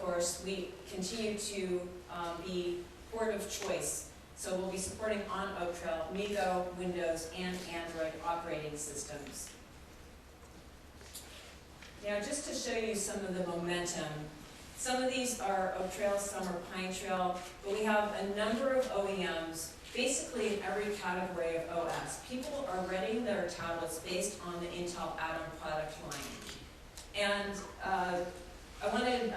course, we continue to be port of choice. So we'll be supporting on Oak Trail, MeeGo, Windows, and Android operating systems. Now, just to show you some of the momentum, some of these are Oak Trail, some are Pine Trail, but we have a number of OEMs, basically in every category of OS. People are readying their tablets based on the Intel Atom product line. And I wanted,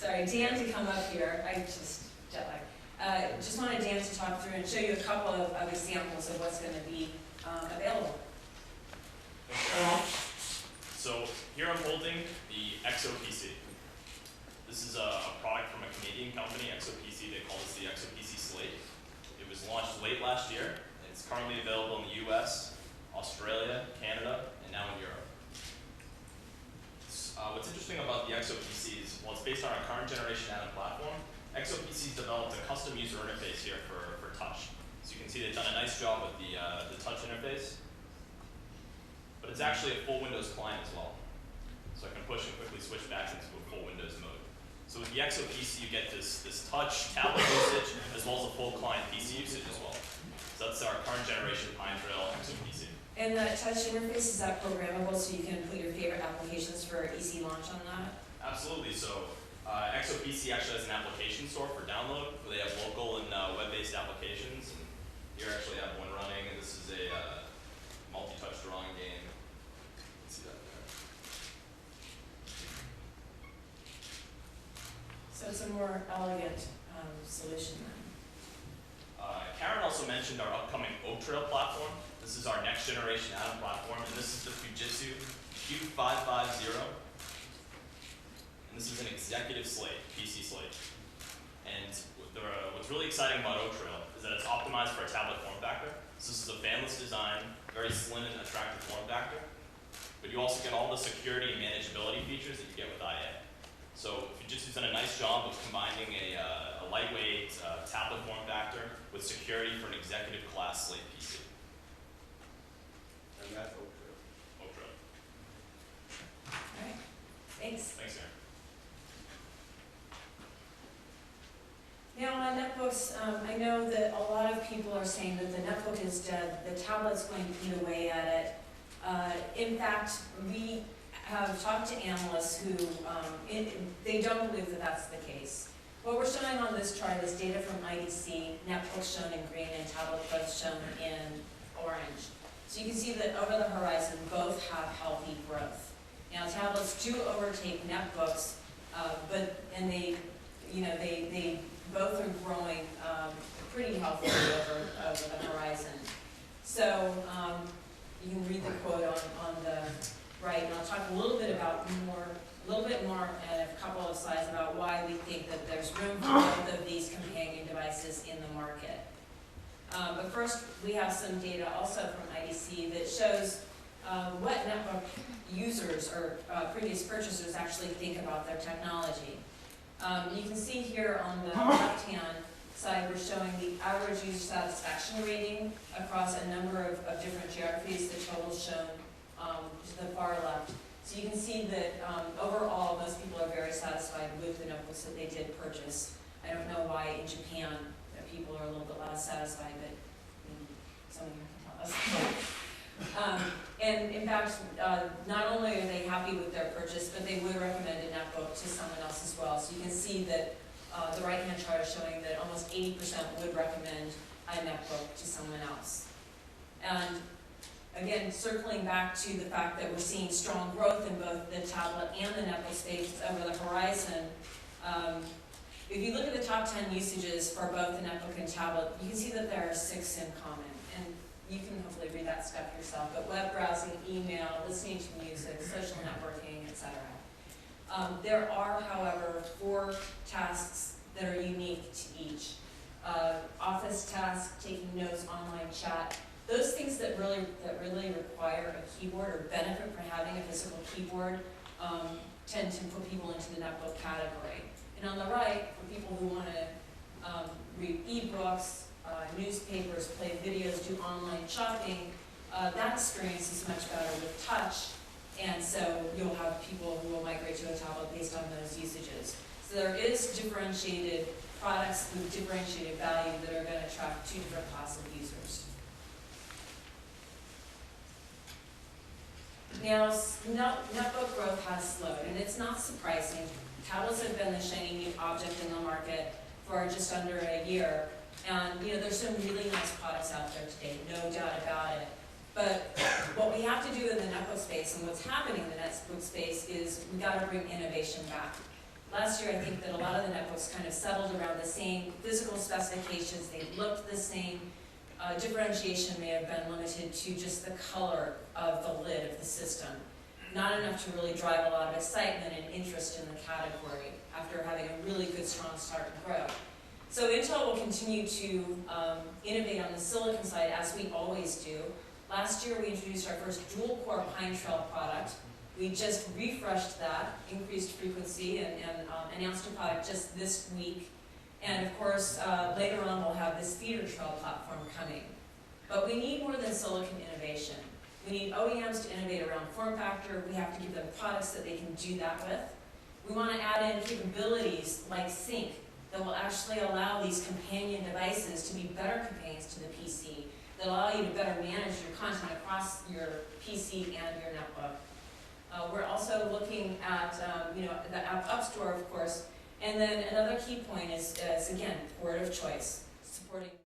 sorry, Dan to come up here. I just jet lag. Just wanted Dan to talk through and show you a couple of examples of what's going to be available. So here I'm holding the XOPC. This is a product from a Canadian company, XOPC. They call this the XOPC Slate. It was launched late last year. It's currently available in the US, Australia, Canada, and now in Europe. What's interesting about the XOPC is, well, it's based on our current generation Atom platform. XOPC's developed a custom user interface here for touch. So you can see they've done a nice job with the touch interface. But it's actually a full Windows client as well. So I can push and quickly switch back into a full Windows mode. So with the XOPC, you get this touch tablet usage as well as a full client PC usage as well. So that's our current generation Pine Trail XOPC. And that touch interface, is that programmable so you can put your favorite applications for easy launch on that? Absolutely. So XOPC actually has an application store for download where they have local and web-based applications. And here I actually have one running, and this is a multi-touch drawing game. You can see that there. So it's a more elegant solution then. Karen also mentioned our upcoming Oak Trail platform. This is our next generation Atom platform, and this is the Fujitsu Q550. And this is an executive slate, PC slate. And what's really exciting about Oak Trail is that it's optimized for a tablet form factor. So this is a fanless design, very slim and attractive form factor. But you also get all the security and manageability features that you get with IA. So Fujitsu's done a nice job of combining a lightweight tablet form factor with security for an executive class slate PC. And that's Oak Trail. Oak Trail. All right, thanks. Thanks, Aaron. Now on netbooks, I know that a lot of people are saying that the netbook is dead, the tablet's going to eat away at it. In fact, we have talked to analysts who, they don't believe that that's the case. What we're showing on this chart is data from IDC, netbooks shown in green and tablet both shown in orange. So you can see that over the horizon, both have healthy growth. Now tablets do overtake netbooks, and they both are growing pretty healthily over the horizon. So you can read the quote on the right, and I'll talk a little bit more in a couple of slides about why we think that there's room for both of these companion devices in the market. But first, we have some data also from IDC that shows what netbook users or previous purchasers actually think about their technology. You can see here on the left-hand side, we're showing the average user satisfaction rating across a number of different geographies. The total shown to the far left. So you can see that overall, most people are very satisfied with the notebooks that they did purchase. I don't know why in Japan people are a little bit less satisfied, but someone here can tell us. And in fact, not only are they happy with their purchase, but they would recommend a netbook to someone else as well. So you can see that the right-hand chart is showing that almost 80% would recommend a netbook to someone else. And again, circling back to the fact that we're seeing strong growth in both the tablet and the netbook space over the horizon, if you look at the top 10 usages for both the netbook and tablet, you can see that there are 6 in common. And you can hopefully read that stuff yourself, but web browsing, email, listening to music, social networking, etc. There are, however, 4 tasks that are unique to each. Office tasks, taking notes, online chat, those things that really require a keyboard or benefit from having a physical keyboard tend to put people into the netbook category. And on the right, for people who want to read ebooks, newspapers, play videos, do online shopping, that experience is much better with touch. And so you'll have people who will migrate to a tablet based on those usages. So there is differentiated products with differentiated value that are going to attract two different classes of users. Now, netbook growth has slowed, and it's not surprising. Tablets have been the shiny new object in the market for just under a year, and there's some really nice products out there today, no doubt about it. But what we have to do in the netbook space, and what's happening in the netbook space, is we got to bring innovation back. Last year, I think that a lot of the netbooks kind of settled around the same physical specifications. They looked the same. Differentiation may have been limited to just the color of the lid of the system. Not enough to really drive a lot of excitement and interest in the category after having a really good, strong start and grow. So Intel will continue to innovate on the silicon side, as we always do. Last year, we introduced our first dual-core Pine Trail product. We just refreshed that, increased frequency, and announced a product just this week. And of course, later on, we'll have this feeder trail platform coming. But we need more than silicon innovation. We need OEMs to innovate around form factor. We have to give them products that they can do that with. We want to add in capabilities like sync that will actually allow these companion devices to be better companions to the PC, that allow you to better manage your content across your PC and your netbook. We're also looking at the App Store, of course, and then another key point is again, port of choice, supporting